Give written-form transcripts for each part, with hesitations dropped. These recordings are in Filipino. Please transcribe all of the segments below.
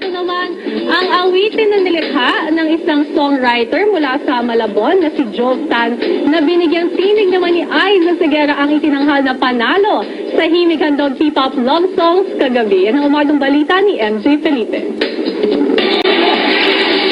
Ito naman, ang awitin na nilikha ng isang songwriter mula sa Malabon na si Jove Tan na binigyang tinig naman ni Aiza Segura ang itinanghal na panalo sa Himig Handog P-Pop Love Songs kagabi. Yan ang umarong balita ni MJ Felipe.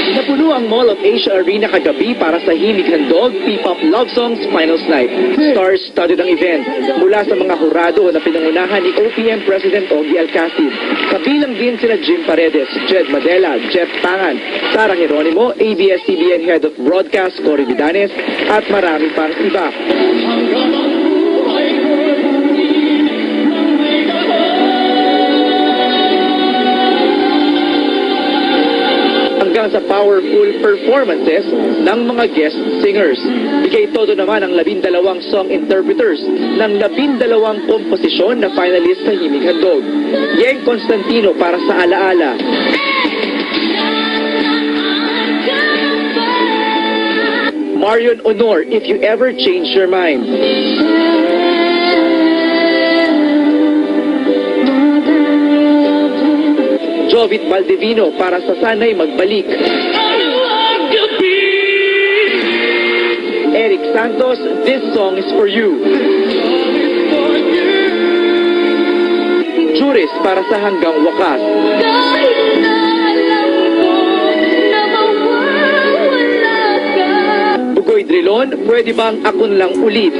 Napuno ang Mall of Asia Arena kagabi para sa Himig Handog P-Pop Love Songs Finals Night. Star-studded ang event mula sa mga hurado na pinangunahan ni OPM President Ogie Alcacid. Kabilang din sila Jim Paredes, Jed Madela, Jeff Tangan, Sara Geronimo, ABS-CBN Head of Broadcast Cory Vidanes at marami pang iba. Hanggang sa powerful performances ng mga guest singers. Bigay todo naman ang 12 song interpreters ng 12 komposisyon na finalist sa Himig Handog. Yeng Constantino para sa alaala. Marion Honor, If You Ever Change Your Mind. Jovit Valdivino para sa Sana'y Magbalik. Eric Santos, This Song Is For You. Juris para sa Hanggang Wakas. Bugoy Drilon, Pwede Bang Akon Lang Ulit.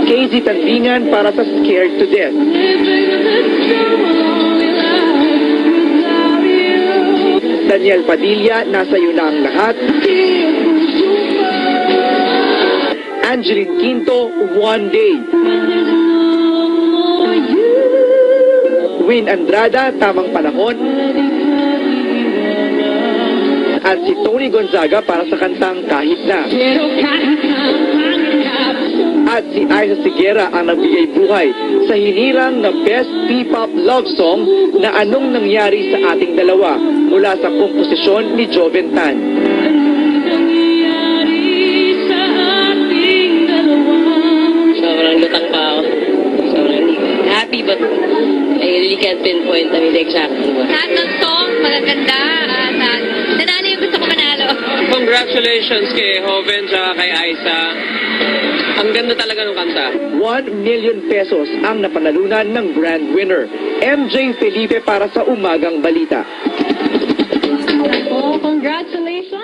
KZ Tandingan para sa Scared to Death. Daniel Padilla, Nasa Iyo Na Ang Lahat. Angeline Quinto, One Day. Win Andrada, Tamang Panahon. At si Tony Gonzaga para sa kantang Kahit Na. At si Aiza Segura ang nagbigay buhay sa hinirang na Best P-Pop Love Song na Anong Nangyari sa Ating Dalawa mula sa komposisyon ni Joven Tan. Sobrang lutang pa ako. Sobrang happy but I really can't pinpoint the exact one. Lahat ng song, magaganda. Nanalo yung gusto ko manalo. Congratulations kay Joven at kay Aiza. Ang ganda talaga ng kanta. 1 million pesos ang napanalunan ng grand winner. MJ Felipe para sa Umagang Balita. Oh, congratulations!